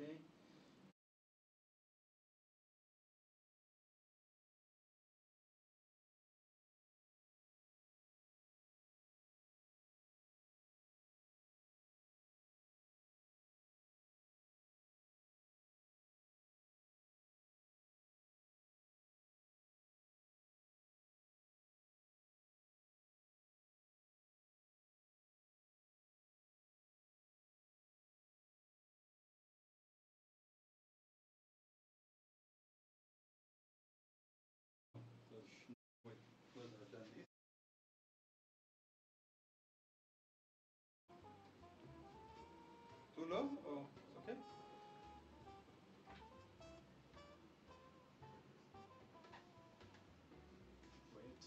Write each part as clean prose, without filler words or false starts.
Okay. Too low or it's okay? Wait.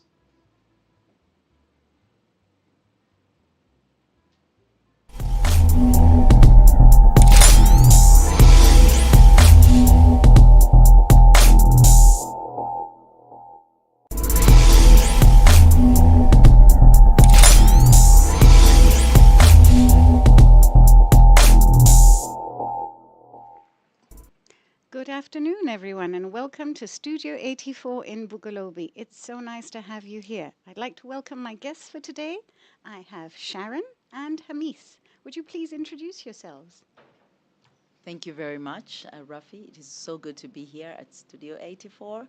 Good afternoon, everyone, and welcome to Studio 84 in Bugalobi. It's so nice to have you here. I'd like to welcome my guests for today. I have Sharon and Hamis. Would you please introduce yourselves? Thank you very much, Rafi. It is so good to be here at Studio 84.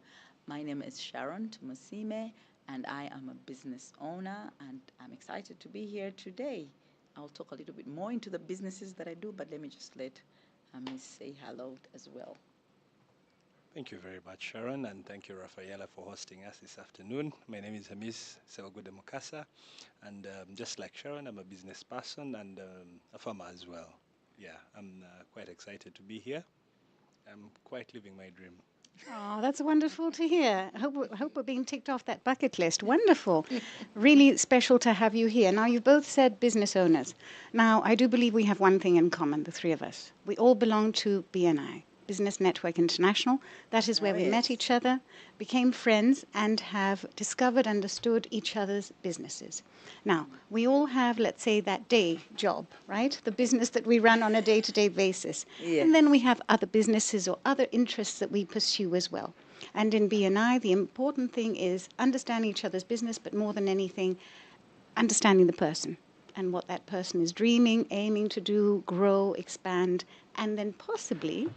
My name is Sharon Tumusime, and I am a business owner, and I'm excited to be here today. I'll talk a little bit more into the businesses that I do, but let me just let Miss say hello as well. Thank you very much, Sharon, and thank you, Rafaela, for hosting us this afternoon. My name is Hamis Sewagude Mukasa, and just like Sharon, I'm a business person and a farmer as well. Yeah, I'm quite excited to be here. I'm quite living my dream. Oh, that's wonderful to hear. I hope we're being ticked off that bucket list. Wonderful. Really special to have you here. Now, you've both said business owners. Now, I do believe we have one thing in common, the three of us. We all belong to BNI, Business Network International. That is Oh, where we met yes. each other, became friends, and have discovered, understood each other's businesses. Now, we all have, let's say, that day job, right? The business that we run on a day to day basis. Yes. And then we have other businesses or other interests that we pursue as well. And in BNI, the important thing is understanding each other's business, but more than anything, understanding the person and what that person is dreaming, aiming to do, grow, expand, and then possibly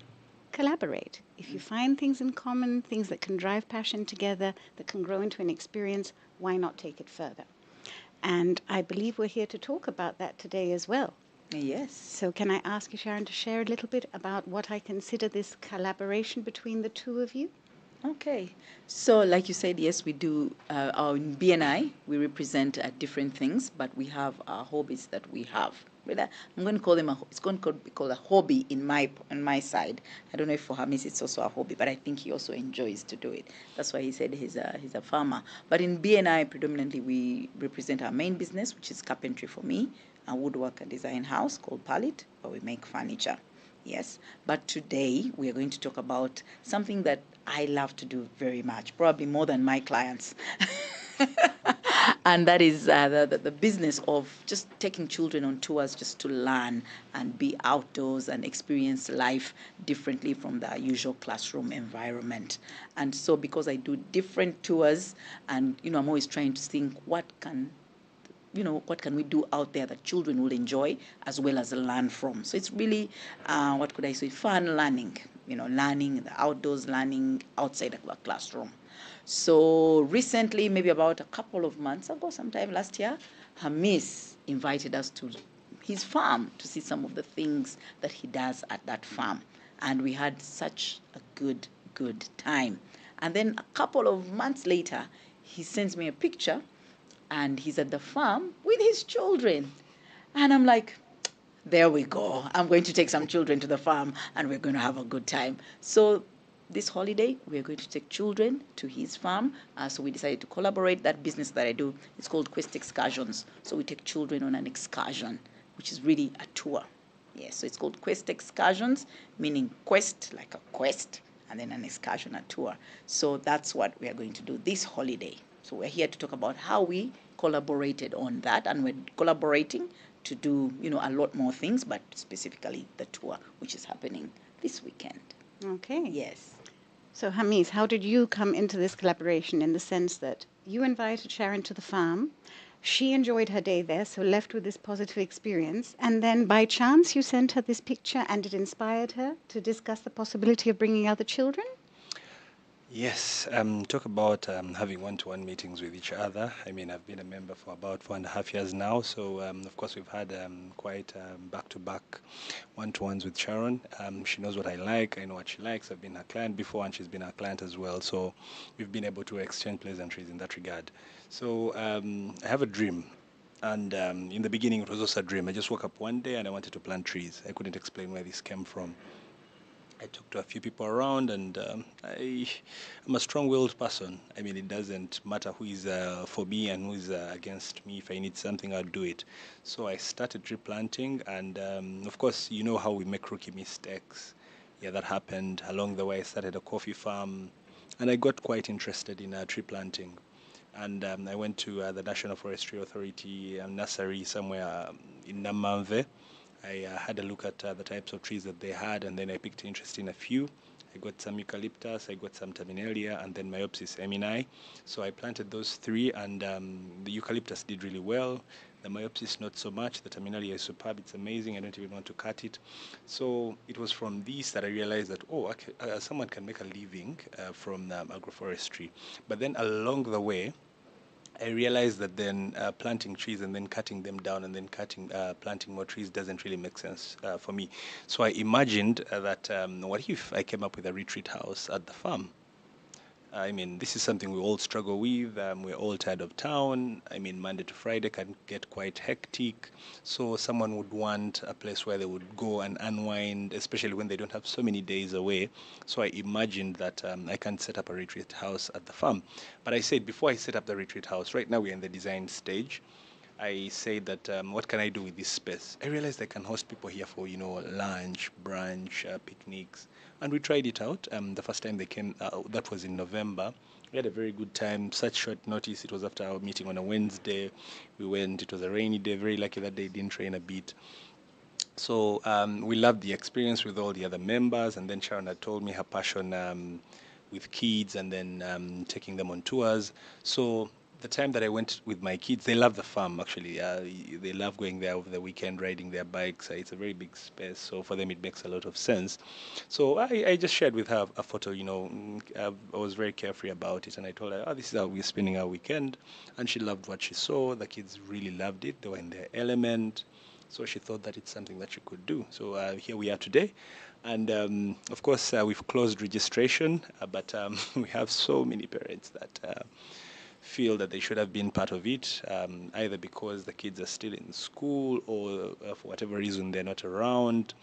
collaborate. If you find things in common, things that can drive passion together, that can grow into an experience, why not take it further? And I believe we're here to talk about that today as well. Yes. So, can I ask you, Sharon, to share a little bit about what I consider this collaboration between the two of you? Okay. So, like you said, yes, we do. Our BNI, we represent different things, but we have hobbies that we have. I'm going to call them it's going to be called a hobby in my side. I don't know if for Hamis it's also a hobby, but I think he also enjoys to do it. That's why he said he's a farmer. But in BNI, predominantly we represent our main business, which is carpentry for me, a woodwork and design house called Palette, where we make furniture. Yes, but today we are going to talk about something that I love to do very much, probably more than my clients. And that is the business of just taking children on tours just to learn and be outdoors and experience life differently from the usual classroom environment. And so, because I do different tours, and I'm always trying to think what can we do out there that children will enjoy as well as learn from. So it's really, what could I say, fun learning, learning in the outdoors, learning outside of a classroom. So recently, maybe about a couple of months ago, sometime last year, Hamis invited us to his farm to see some of the things that he does at that farm. And we had such a good time. And then a couple of months later, he sends me a picture and he's at the farm with his children. And I'm like, there we go. I'm going to take some children to the farm and we're going to have a good time. So this holiday, we're going to take children to his farm. So we decided to collaborate. That business that I do, it's called Quest Excursions. So we take children on an excursion, which is really a tour. Yes, so it's called Quest Excursions, meaning quest, like a quest, and then an excursion, a tour. So that's what we are going to do this holiday. So we're here to talk about how we collaborated on that, and we're collaborating to do, a lot more things, but specifically the tour, which is happening this weekend. Okay. Yes. So, Hamis, how did you come into this collaboration in the sense that you invited Sharon to the farm? She enjoyed her day there, so left with this positive experience. And then by chance, you sent her this picture and it inspired her to discuss the possibility of bringing other children? Yes, talk about having one-to-one meetings with each other. I mean, I've been a member for about 4.5 years now, so of course we've had quite back-to-back one-to-ones with Sharon. She knows what I like, I know what she likes. I've been her client before, and she's been our client as well. So we've been able to exchange pleasantries in that regard. So I have a dream. And in the beginning, it was also a dream. I just woke up one day and I wanted to plant trees. I couldn't explain where this came from. I talked to a few people around, and I'm a strong-willed person. I mean, it doesn't matter who is for me and who is against me. If I need something, I'll do it. So I started tree planting, and of course, you know how we make rookie mistakes. Yeah, that happened. Along the way, I started a coffee farm, and I got quite interested in tree planting. And I went to the National Forestry Authority nursery somewhere in Namamve. I had a look at the types of trees that they had, and then I picked interest in a few. I got some eucalyptus, I got some terminalia, and then myopsis emini. So I planted those three, and the eucalyptus did really well. The myopsis not so much. The terminalia is superb. It's amazing. I don't even want to cut it. So it was from these that I realized that, oh, okay, someone can make a living from agroforestry. But then along the way, I realized that then planting trees and then cutting them down and then planting more trees doesn't really make sense for me. So I imagined that what if I came up with a retreat house at the farm? I mean, this is something we all struggle with. We're all tired of town. I mean, Monday to Friday can get quite hectic. So someone would want a place where they would go and unwind, especially when they don't have so many days away. So I imagined that I can set up a retreat house at the farm. But I said, before I set up the retreat house, right now we're in the design stage. I said that what can I do with this space? I realized I can host people here for lunch, brunch, picnics, and we tried it out. The first time they came, that was in November. We had a very good time. Such short notice. It was after our meeting on a Wednesday. We went. It was a rainy day. Very lucky that day it didn't rain a bit. So we loved the experience with all the other members. And then Sharon had told me her passion with kids and then taking them on tours. So the time that I went with my kids, they love the farm actually. They love going there over the weekend, riding their bikes. It's a very big space, so for them it makes a lot of sense. So I just shared with her a photo. I was very carefree about it, and I told her, "Oh, this is how we're spending our weekend," and she loved what she saw. The kids really loved it. They were in their element. So she thought that it's something that she could do. So here we are today. And of course, we've closed registration, but we have so many parents that feel that they should have been part of it, either because the kids are still in school or for whatever reason they're not around.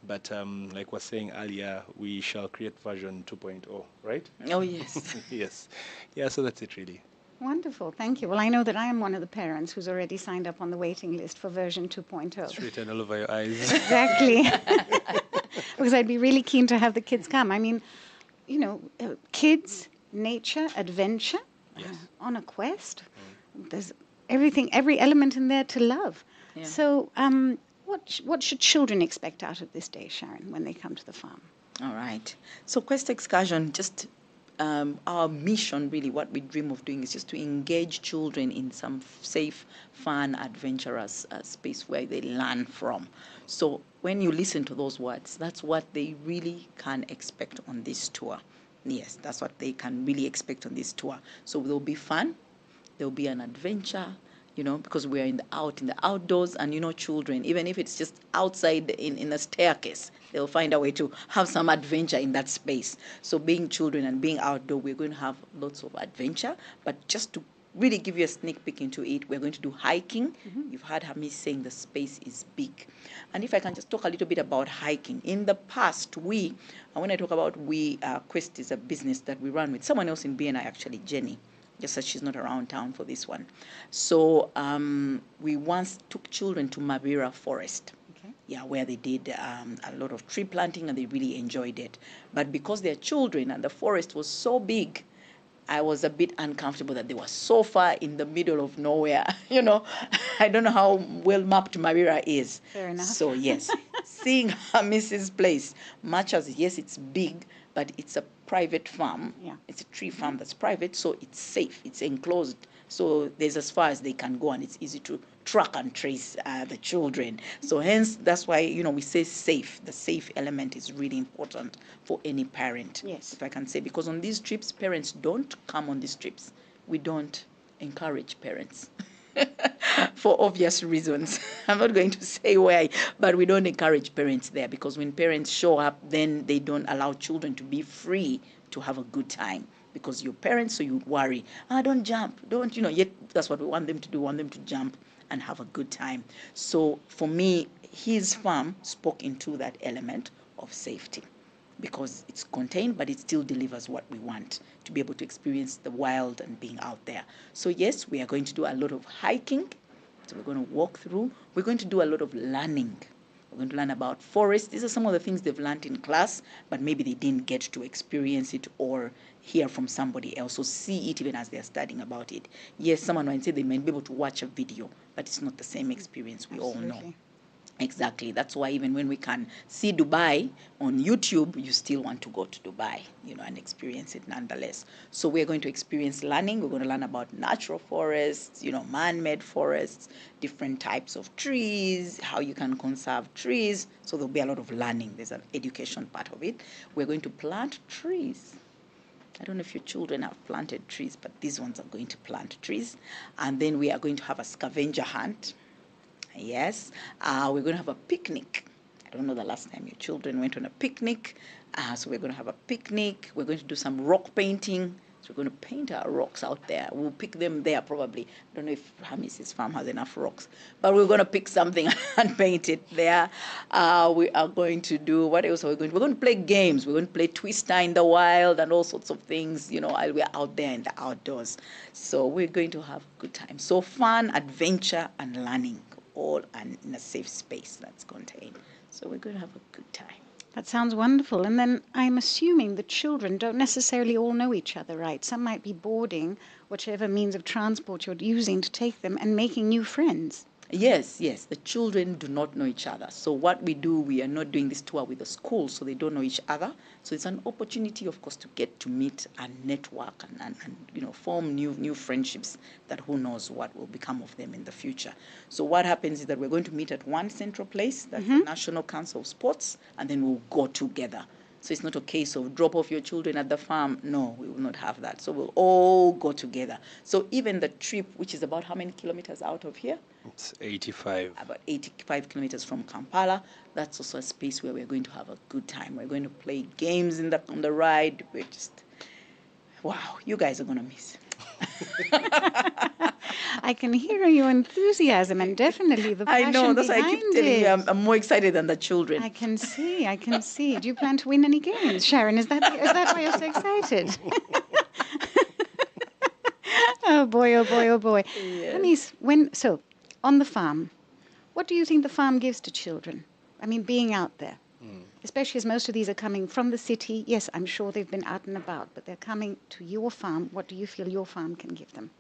But like I was saying earlier, we shall create version 2.0, right? Oh, yes. Yes. Yeah, so that's it really. Wonderful, thank you. Well, I know that I am one of the parents who's already signed up on the waiting list for version 2.0. It's written all over your eyes. Exactly. Because I'd be really keen to have the kids come. I mean, kids, nature, adventure, Yes. on a quest. There's everything, every element in there to love. Yeah. So, what should children expect out of this day, Sharon, when they come to the farm? All right. So Quest Excursion, just our mission, really, what we dream of doing is just to engage children in some safe, fun, adventurous space where they learn from. So when you listen to those words, that's what they really can expect on this tour. Yes, that's what they can really expect on this tour. So there'll be fun, there'll be an adventure, because we're in the outdoors, and children, even if it's just outside in a staircase, they'll find a way to have some adventure in that space. So being children and being outdoor, we're going to have lots of adventure, but just to really give you a sneak peek into it, we're going to do hiking. Mm-hmm. You've heard Hamis saying the space is big. And if I can just talk a little bit about hiking. In the past, when I talk about Quest is a business that we run with someone else in BNI, actually, Jenny, just that she's not around town for this one. So we once took children to Mabira Forest. Okay. Yeah, where they did a lot of tree planting and they really enjoyed it. But because they're children and the forest was so big, I was a bit uncomfortable that they were so far in the middle of nowhere. I don't know how well mapped Mabira is. Fair enough. So yes. seeing Mrs. Place, much as, yes, it's big, but it's a private farm. Yeah. It's a tree farm that's private, so it's safe. It's enclosed. So there's as far as they can go, and it's easy to track and trace the children. So hence, that's why, we say safe. The safe element is really important for any parent. Yes. If I can say, because on these trips, parents don't come on these trips. We don't encourage parents. For obvious reasons. I'm not going to say why, but we don't encourage parents there, because when parents show up, then they don't allow children to be free to have a good time, because you're parents, so you worry, don't jump, don't, yet that's what we want them to do, want them to jump and have a good time. So for me, his farm spoke into that element of safety, because it's contained, but it still delivers what we want, to be able to experience the wild and being out there. So yes, we are going to do a lot of hiking. So we're going to walk through. We're going to do a lot of learning. We're going to learn about forests. These are some of the things they've learned in class, but maybe they didn't get to experience it or hear from somebody else or see it even as they're studying about it. Yes, someone might say they might be able to watch a video, but it's not the same experience, we all know. Absolutely. Exactly. That's why even when we can see Dubai on YouTube, you still want to go to Dubai, and experience it nonetheless. So we're going to experience learning. We're going to learn about natural forests, man-made forests, different types of trees, how you can conserve trees. So there'll be a lot of learning. There's an education part of it. We're going to plant trees. I don't know if your children have planted trees, but these ones are going to plant trees. And then we are going to have a scavenger hunt. Yes, we're going to have a picnic. I don't know the last time your children went on a picnic. So we're going to have a picnic. We're going to do some rock painting. So we're going to paint our rocks out there. We'll pick them there probably. I don't know if Hamis's farm has enough rocks, but we're going to pick something and paint it there. We are going to do, what else are we going to do? We're going to play games. We're going to play Twister in the wild and all sorts of things, while we're out there in the outdoors. So we're going to have a good time. So fun, adventure, and learning, all and in a safe space that's contained. So we're going to have a good time. That sounds wonderful. And then I'm assuming the children don't necessarily all know each other, right? Some might be boarding, whichever means of transport you're using to take them, and making new friends. Yes, the children do not know each other. So what we do, we are not doing this tour with the school, so they don't know each other. So it's an opportunity, of course, to get to meet and network and form new friendships that who knows what will become of them in the future. So what happens is that we're going to meet at one central place, that's the National Council of Sports, and then we'll go together. So it's not a case of drop off your children at the farm. No, we will not have that. So we'll all go together. So even the trip, which is about how many kilometers out of here? It's 85. About 85 kilometers from Kampala. That's also a space where we're going to have a good time. We're going to play games on the ride. We're just, wow, you guys are going to miss. I can hear your enthusiasm and definitely the passion I know, that's why I keep telling you, I'm more excited than the children. I can see. Do you plan to win any games, Sharon? Is that why you're so excited? Oh boy, oh boy, oh boy. Yes. So, on the farm, what do you think the farm gives to children? I mean, being out there, especially as most of these are coming from the city. Yes, I'm sure they've been out and about, but they're coming to your farm. What do you feel your farm can give them?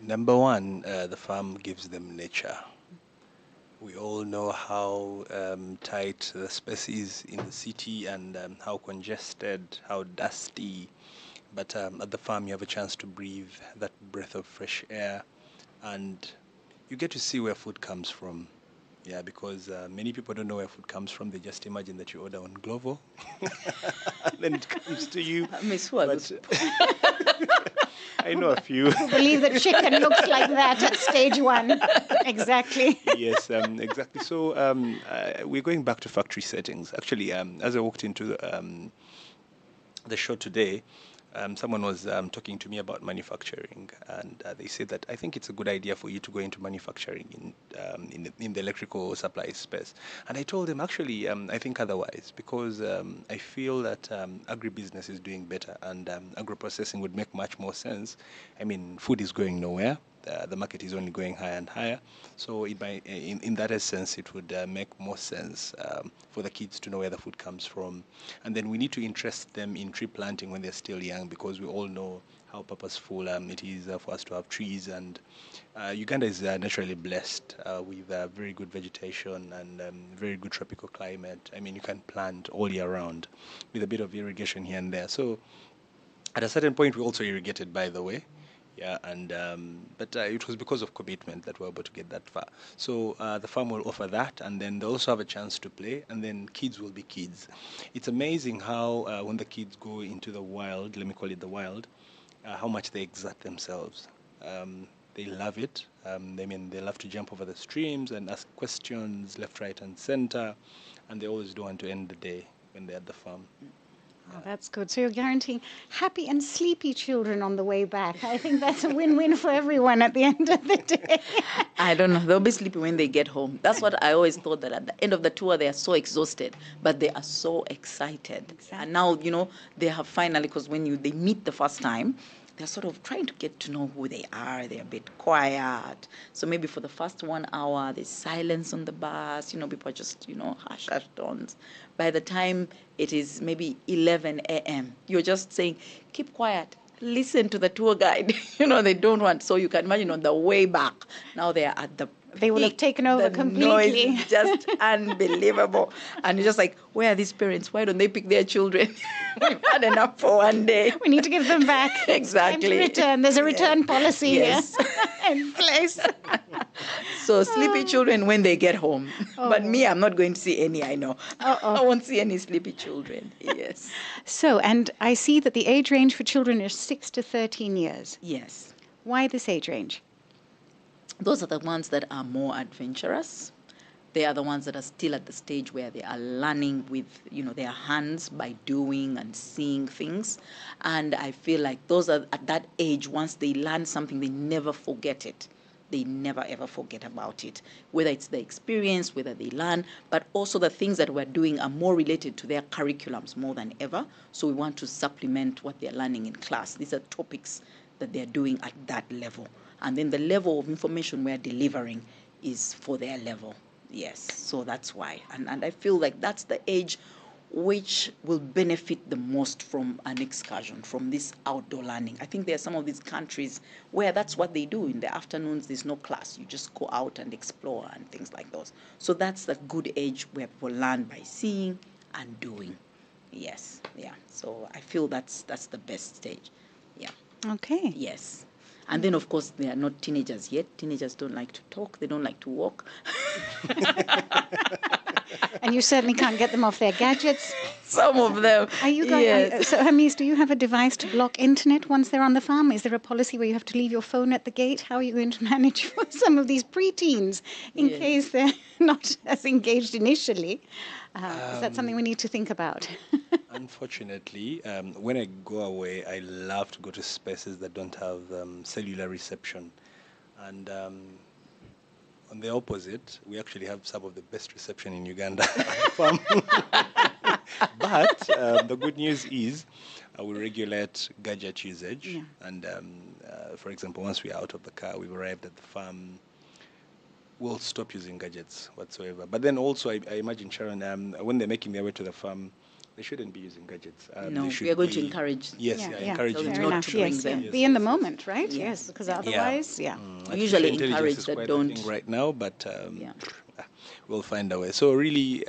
Number one, the farm gives them nature. We all know how tight the space is in the city and how congested, how dusty. But at the farm, you have a chance to breathe that breath of fresh air, and you get to see where food comes from. Yeah, because many people don't know where food comes from. They just imagine that you order on Glovo, and then it comes to you. Miss who are But those? I know a few. I believe that chicken looks like that at stage one. Exactly. Yes, exactly. So we're going back to factory settings. Actually, as I walked into the show today, someone was talking to me about manufacturing, and they said that I think it's a good idea for you to go into manufacturing in the electrical supply space. And I told them, actually, I think otherwise, because I feel that agribusiness is doing better, and agro-processing would make much more sense. I mean, food is going nowhere. the market is only going higher and higher. So in that essence, it would make more sense for the kids to know where the food comes from. And then we need to interest them in tree planting when they're still young, because we all know how purposeful it is for us to have trees. And Uganda is naturally blessed with very good vegetation and very good tropical climate. I mean, you can plant all year round with a bit of irrigation here and there. So at a certain point, we also irrigated, by the way. Yeah, and but it was because of commitment that we were able to get that far. So the farm will offer that, and then they also have a chance to play, and then kids will be kids. It's amazing how when the kids go into the wild, let me call it the wild, how much they exert themselves. They love it. They love to jump over the streams and ask questions left, right, and center, and they always do want to end the day when they're at the farm. Oh, that's good. So you're guaranteeing happy and sleepy children on the way back. I think that's a win-win for everyone at the end of the day. I don't know. They'll be sleepy when they get home. That's what I always thought, that at the end of the tour, they are so exhausted, but they are so excited. Exactly. And now, they have finally, because when they meet the first time, they're sort of trying to get to know who they are. They're a bit quiet. So maybe for the first 1 hour, there's silence on the bus. People are just, hush tones. By the time it is maybe 11 a.m., you're just saying, keep quiet. Listen to the tour guide. They don't want. So you can imagine on the way back, now they are at the They will have peak. taken over The completely. noise is just unbelievable. And you're just like, where are these parents? Why don't they pick their children? We've had enough for one day. We need to give them back. Exactly. Time to return. There's a return policy Yes. here in place. So sleepy children when they get home. But me, I'm not going to see any, I know. I won't see any sleepy children. Yes. So, and I see that the age range for children is 6 to 13 years. Yes. Why this age range? Those are the ones that are more adventurous. They are the ones that are still at the stage where they are learning with, their hands by doing and seeing things. And I feel like those are at that age, once they learn something, they never forget it. They never ever forget about it, whether it's the experience, whether they learn, but also the things that we're doing are more related to their curriculums more than ever. So we want to supplement what they're learning in class. These are topics that they're doing at that level. And then the level of information we're delivering is for their level. Yes, so that's why. And I feel like that's the age which will benefit the most from an excursion, from this outdoor learning. I think there are some of these countries where that's what they do. In the afternoons, there's no class. You just go out and explore and things like those. So that's the good age where people learn by seeing and doing. Yes, yeah. So I feel that's the best stage. Yeah. Okay. Yes. And then, of course, they are not teenagers yet. Teenagers don't like to talk. They don't like to walk. And you certainly can't get them off their gadgets. Some of them. Are you going? Yes. So, Hamis, do you have a device to block internet once they're on the farm? Is there a policy where you have to leave your phone at the gate? How are you going to manage for some of these preteens in Yes. case they're not as engaged initially? Is that something we need to think about? Unfortunately, when I go away, I love to go to spaces that don't have cellular reception. And on the opposite, we actually have some of the best reception in Uganda. But the good news is we regulate gadget usage. Yeah. And for example, once we are out of the car, we've arrived at the farm, we'll stop using gadgets whatsoever. But then also, I imagine, Sharon, when they're making their way to the farm, they shouldn't be using gadgets. No, They should we are going to be- encourage. Yes, Yeah, yeah, yeah. encourage Fair you Fair not enough. to bring Yes, them. yeah. Be in the yes. moment, right? Yes. Yes, because otherwise, yeah. Usually Artificial intelligence encourage is that quite a don't- thing right now, but Yeah. we'll find a way. So really,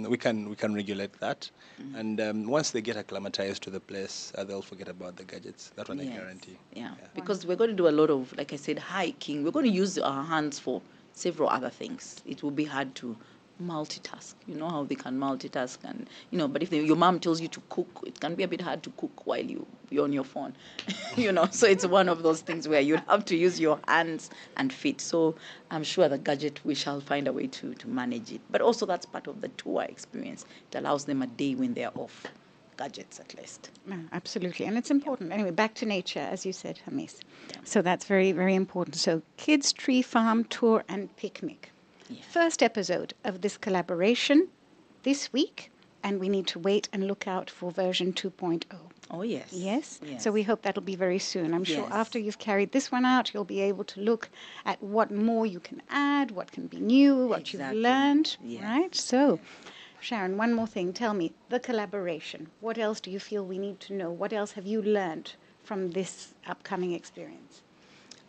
we can regulate that, and once they get acclimatized to the place, they'll forget about the gadgets. That one I Yes. guarantee. Yeah, because we're going to do a lot of, like I said, hiking. We're going to use our hands for several other things. It will be hard to multitask. You know how they can multitask, and but if your mom tells you to cook, it can be a bit hard to cook while you're on your phone. So it's one of those things where you have to use your hands and feet. So I'm sure the gadget, we shall find a way to manage it. But also that's part of the tour experience. It allows them a day when they're off gadgets at least. No, absolutely. And it's important. Anyway, back to nature, as you said, Hamis. So that's very, very important. So kids, tree farm, tour, and picnic. Yeah. First episode of this collaboration this week, and we need to wait and look out for version 2.0. Oh, yes. Yes? Yes. So we hope that'll be very soon. I'm sure Yes. after you've carried this one out, you'll be able to look at what more you can add, what can be new, what you've Exactly. learned, Yes. right? So, Sharon, one more thing. Tell me, the collaboration. What else do you feel we need to know? What else have you learned from this upcoming experience?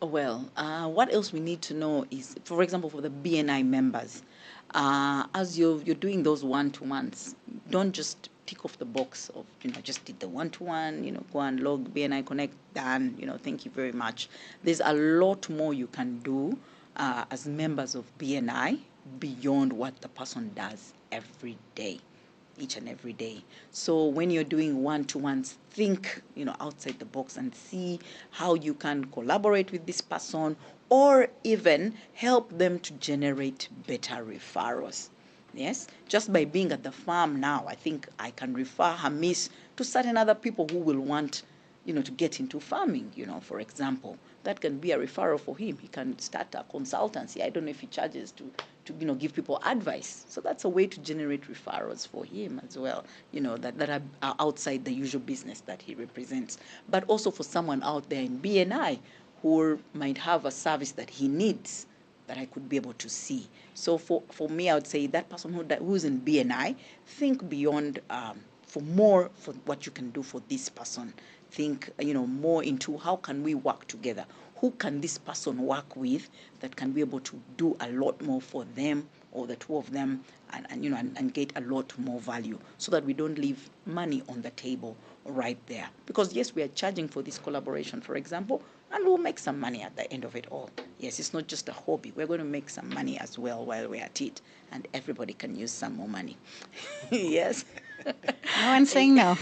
Well, what else we need to know is, for example, for the BNI members, as you're doing those one-to-ones, don't just tick off the box of, just did the one-to-one, go and log BNI Connect, done, thank you very much. There's a lot more you can do as members of BNI beyond what the person does every day, each and every day. So when you're doing one-to-ones, think, outside the box and see how you can collaborate with this person or even help them to generate better referrals. Yes, just by being at the farm now, I think I can refer Hamis to certain other people who will want, to get into farming, for example. That can be a referral for him. He can start a consultancy. I don't know if he charges to give people advice. So that's a way to generate referrals for him as well, that are outside the usual business that he represents. But also for someone out there in BNI who might have a service that he needs that I could be able to see. So for me, I would say that person who's in BNI, think beyond for what you can do for this person. Think, more into how can we work together? Who can this person work with that can be able to do a lot more for them or the two of them and get a lot more value so that we don't leave money on the table right there. Because yes, we are charging for this collaboration, for example, and we'll make some money at the end of it all. Yes, it's not just a hobby. We're going to make some money as well while we're at it, and everybody can use some more money. Yes. No one's saying no.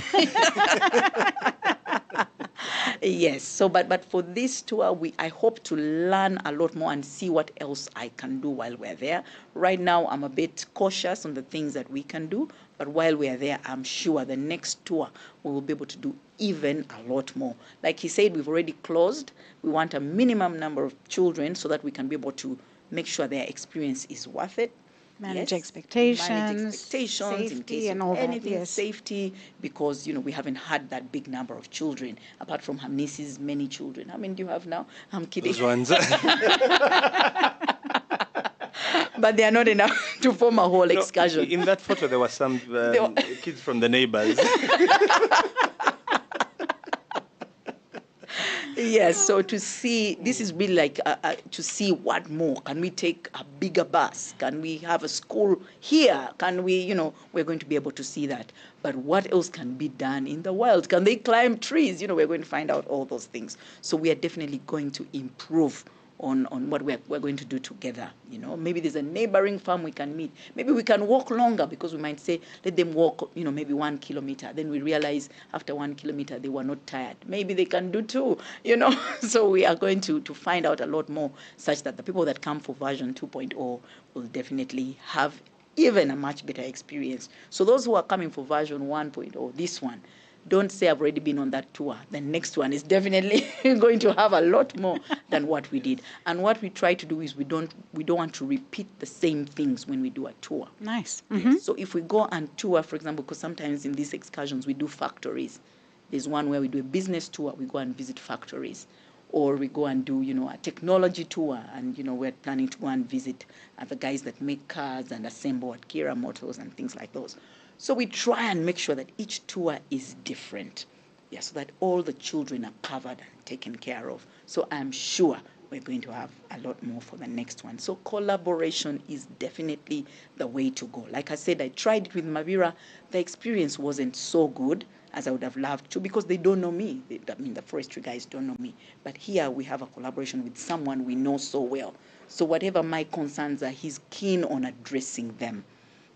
Yes. So, but for this tour, I hope to learn a lot more and see what else I can do while we're there. Right now, I'm a bit cautious on the things that we can do, but while we're there, I'm sure the next tour we will be able to do even a lot more. Like he said, we've already closed. We want a minimum number of children so that we can be able to make sure their experience is worth it. Manage Yes, expectations, manage expectations in safety, case and of all that. anything, Yes. safety, because we haven't had that big number of children apart from her niece's many children. How many do you have now? I'm kidding. Those ones. But they are not enough to form a whole No, excursion. in that photo, there were some kids from the neighbors. Yes, so to see, this is really like to see what more. Can we take a bigger bus? Can we have a school here? Can we, we're going to be able to see that. But what else can be done in the wild? Can they climb trees? We're going to find out all those things. So we are definitely going to improve on what we're going to do together. Maybe there's a neighboring farm we can meet. Maybe we can walk longer because we might say, let them walk, maybe 1 kilometer. Then we realize after 1 kilometer, they were not tired. Maybe they can do 2, So we are going to find out a lot more such that the people that come for version 2.0 will definitely have even a much better experience. So those who are coming for version 1.0, this one, don't say I've already been on that tour. The next one is definitely going to have a lot more than what we did. And what we try to do is we don't want to repeat the same things when we do a tour. Nice. Yes. So if we go and tour, for example, because sometimes in these excursions we do factories. There's one where we do a business tour, we go and visit factories. Or we go and do, a technology tour, and, we're planning to go and visit the guys that make cars and assemble at Kira Motors and things like those. So we try and make sure that each tour is different, so that all the children are covered and taken care of. So I'm sure we're going to have a lot more for the next one. So collaboration is definitely the way to go. Like I said, I tried it with Mavira. The experience wasn't so good as I would have loved to because they don't know me. The forestry guys don't know me. But here we have a collaboration with someone we know so well. So whatever my concerns are, he's keen on addressing them.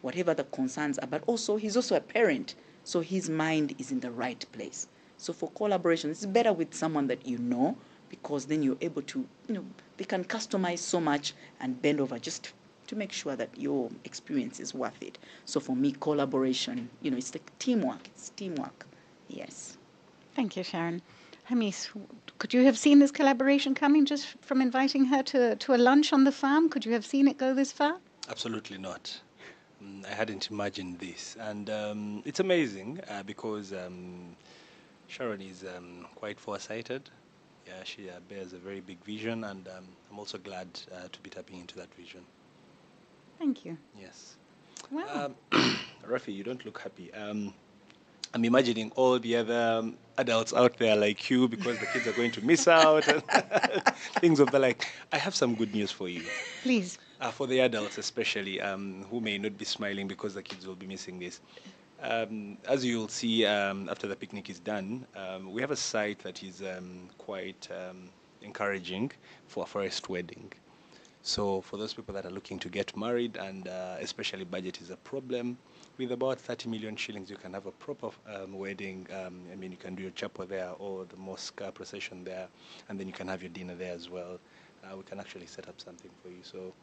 Whatever the concerns are, but also he's also a parent, so his mind is in the right place. So for collaboration, it's better with someone that you know, because then you're able to, they can customize so much and bend over just to make sure that your experience is worth it. So for me, collaboration, it's like teamwork. It's teamwork. Yes. Thank you, Sharon. Hamis, could you have seen this collaboration coming just from inviting her to a lunch on the farm? Could you have seen it go this far? Absolutely not. I hadn't imagined this. And it's amazing because Sharon is quite foresighted. Yeah, she bears a very big vision, and I'm also glad to be tapping into that vision. Thank you. Yes. Wow. Rafi, you don't look happy. I'm imagining all the other adults out there like you because the kids are going to miss out and things of the like. I have some good news for you. Please. For the adults especially, who may not be smiling because the kids will be missing this. As you'll see after the picnic is done, we have a site that is quite encouraging for a forest wedding. So for those people that are looking to get married and especially budget is a problem, with about 30 million shillings, you can have a proper wedding. I mean, you can do your chapel there or the mosque procession there, and then you can have your dinner there as well. We can actually set up something for you. So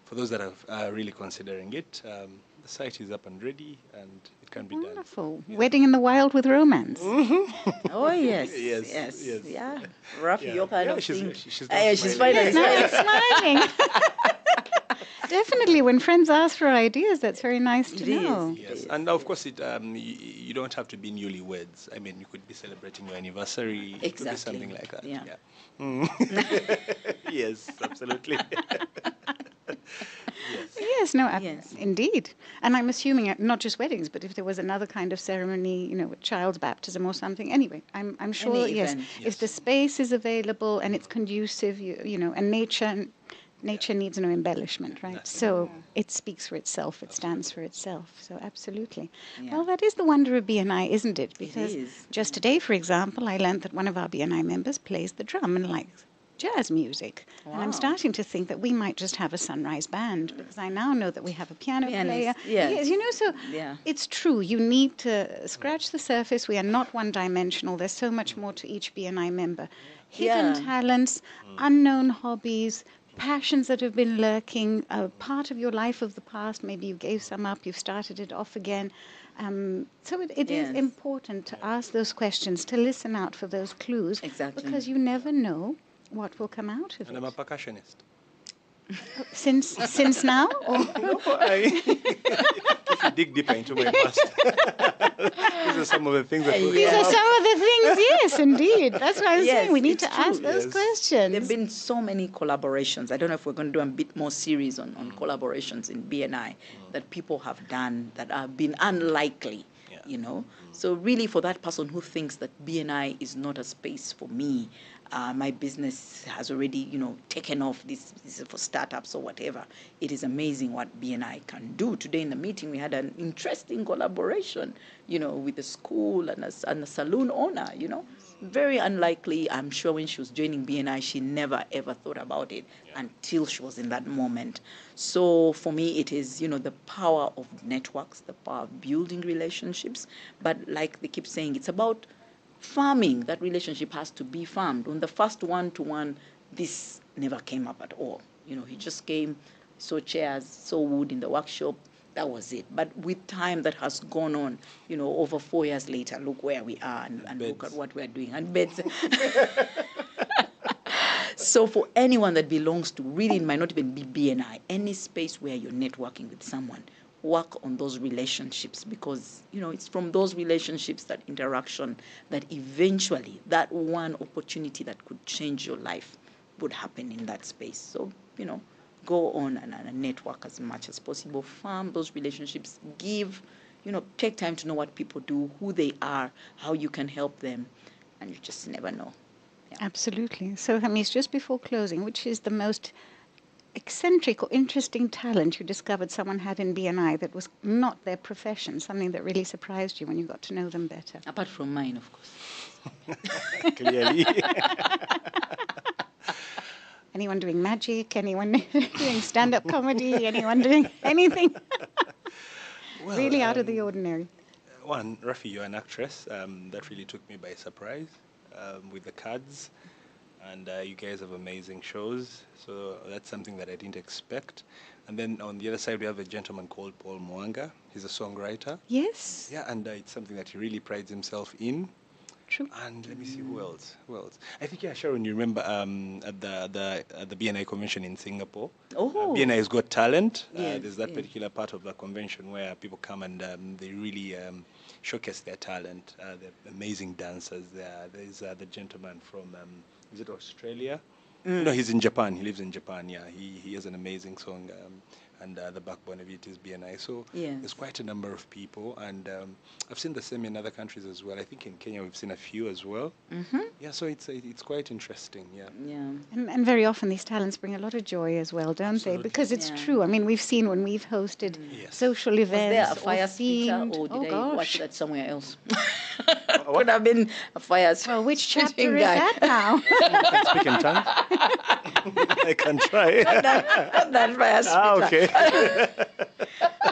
for those that are really considering it, the site is up and ready, and it can be done. Wonderful. Yeah. Wedding in the wild with romance. Oh yes, Yes, yes, yes. yeah. Rafi, Yeah. your kind Yeah, of she's- thing. she's Yeah, not she's smiling. finally Now smiling. I'm smiling. Definitely, when friends ask for ideas, that's very nice to It is. know. Yes, Yes, and of yes. course, you don't have to be newlyweds. I mean, you could be celebrating your anniversary. It could be Exactly. something like that. Yeah. Yes, absolutely. Yes. Yes, no, Yes. indeed. And I'm assuming not just weddings, but if there was another kind of ceremony, with child's baptism or something. Anyway, I'm sure, Any yes, event. if the Yes. space is available and it's conducive, and nature needs no embellishment, right? Nothing. So it speaks for itself, it stands for itself. So absolutely. Yeah. Well, that is the wonder of BNI, isn't it? It Because is. just today, for example, I learned that one of our BNI members plays the drum and likes jazz music. And I'm Wow. starting to think that we might just have a sunrise band because I now know that we have a piano player. Pianist, yes. So Yeah. it's true. You need to scratch the surface. We are not one dimensional. There's so much more to each BNI member. Hidden Yeah. talents, unknown hobbies, passions that have been lurking, a part of your life of the past. Maybe you gave some up, you've started it off again. So it is Yes. important to ask those questions, to listen out for those clues. Exactly. Because you never know what will come out of And I'm a it. percussionist. Since now? Or? No, if you dig deeper into my past, these are some of the things that will These come are up. some of the things, yes, indeed. That's why I'm Yes, saying we need it's to ask true. those Yes. questions. There have been so many collaborations. I don't know if we're going to do a bit more series on collaborations in BNI that people have done that have been unlikely, Yeah. So really for that person who thinks that BNI is not a space for me, my business has already, taken off, this is for startups or whatever. It is amazing what BNI can do. Today in the meeting, we had an interesting collaboration, with a school and a saloon owner, Very unlikely. I'm sure when she was joining BNI, she never ever thought about it until she was in that moment. So for me, it is, the power of networks, the power of building relationships. But like they keep saying, it's about farming. That relationship has to be farmed. On the first one-to-one, this never came up at all. He just came, saw chairs, saw wood in the workshop. That was it. But with time that has gone on, over 4 years later, look where we are and look at Beds. what we're doing. And beds. So for anyone that belongs to, really it might not even be BNI, any space where you're networking with someone, work on those relationships because, it's from those relationships, that interaction, that eventually that one opportunity that could change your life would happen in that space. So, go on and network as much as possible, farm those relationships, give, take time to know what people do, who they are, how you can help them, and you just never know. Yeah. Absolutely. So, Hamis, just before closing, which is the most eccentric or interesting talent you discovered someone had in BNI that was not their profession, something that really surprised you when you got to know them better? Apart from mine, of course. Clearly. Anyone doing magic? Anyone doing stand-up comedy? Anyone doing anything Well, really out of the ordinary? One, Rafi, you're an actress. That really took me by surprise with the cards. And you guys have amazing shows. So that's something that I didn't expect. And then on the other side, we have a gentleman called Paul Mwanga. He's a songwriter. Yes. Yeah, and it's something that he really prides himself in. True. And let me see who else. Who else? I think, yeah, Sharon, you remember at the BNI convention in Singapore. Oh. BNI has got talent. Yes, There's that yeah. particular part of the convention where people come and they really showcase their talent. They're amazing dancers. There's the gentleman from is it Australia? No, he's in Japan. He lives in Japan. Yeah, he has an amazing song. And the backbone of it is BNI. So Yes. there's quite a number of people, and I've seen the same in other countries as well. I think in Kenya we've seen a few as well. Yeah, so it's quite interesting. Yeah. Yeah. And very often these talents bring a lot of joy as well, don't they? Absolutely. Because it's Yeah. true. I mean, we've seen when we've hosted Yes. social Was events. there a fire speaker, themed. or did Oh, I watch gosh. that somewhere else? Could have been a fire Well, which speaking chapter is guy. that now? I can speak in tongues. I can try. That fire speaker. Okay.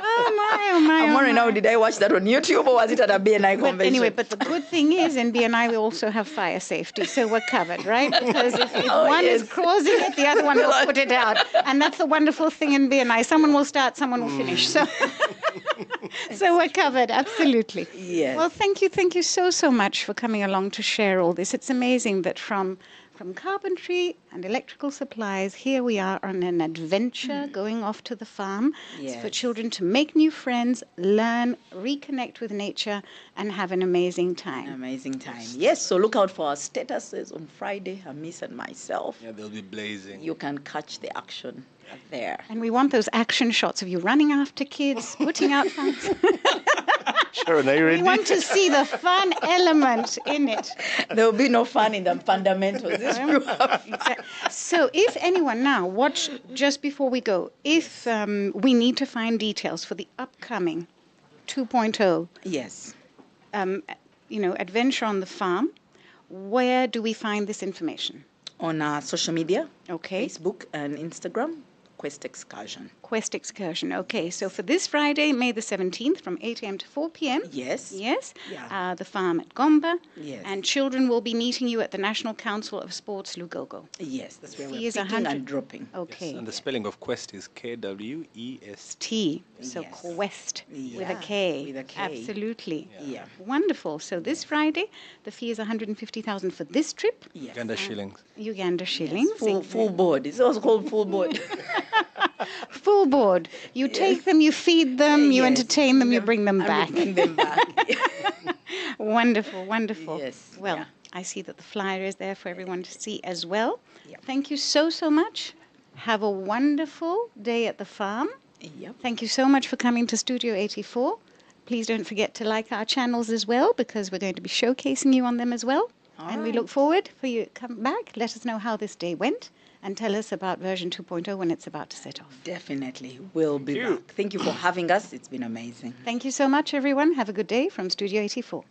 Oh, my, oh, my. I'm oh, wondering now, my. did I watch that on YouTube or was it at a BNI But convention? anyway, but the good thing is in BNI we also have fire safety, so we're covered, right? Because if Oh, one is yes. causing it, the other one will put it out. And that's the wonderful thing in BNI. Someone will start, someone will finish. So, so we're covered, absolutely. Yes. Well, thank you so much for coming along to share all this. It's amazing that from carpentry and electrical supplies, here we are on an adventure going off to the farm. It's for Yes. children to make new friends, learn, reconnect with nature, and have an amazing time. Amazing time. Yes, so look out for our statuses on Friday, Hamis and myself. Yeah, they'll be blazing. You can catch the action there. And we want those action shots of you running after kids, putting out fans. Sharon, are you We ready? want to see the fun element in it. There will be no fun in the fundamentals. It's true. So if anyone now, watch just before we go, if we need to find details for the upcoming 2.0, Yes. adventure on the farm, where do we find this information? On our social media, Okay. Facebook and Instagram, Quest Excursion. Quest Excursion. Okay, so for this Friday, May the 17th, from 8 a.m. to 4 p.m. Yes. Yes. Yeah. The farm at Gomba. Yes. And children will be meeting you at the National Council of Sports, Lugogo. Yes, that's where Fee we're is picking 100. and dropping. Okay. And the spelling of Quest is Kwest. T. So Yes. Quest with a Yeah, K. with a K. Absolutely. Yeah. Wonderful. So this Friday, the fee is 150,000 for this trip. Yes. Uganda shillings. Uganda shillings. Full board. It's also called full board. Full board. You take them, you feed them, you Yes. entertain them, you bring them And back. we bring them back. Wonderful, wonderful. Yes, Well, yeah. I see that the flyer is there for everyone to see as well. Yep. Thank you so much. Have a wonderful day at the farm. Yep. Thank you so much for coming to Studio 84. Please don't forget to like our channels as well, because we're going to be showcasing you on them as well. And we look forward for you to come back. Let us know how this day went and tell us about version 2.0 when it's about to set off. Definitely. We'll be back. Thank you for having us. It's been amazing. Thank you so much, everyone. Have a good day from Studio 84.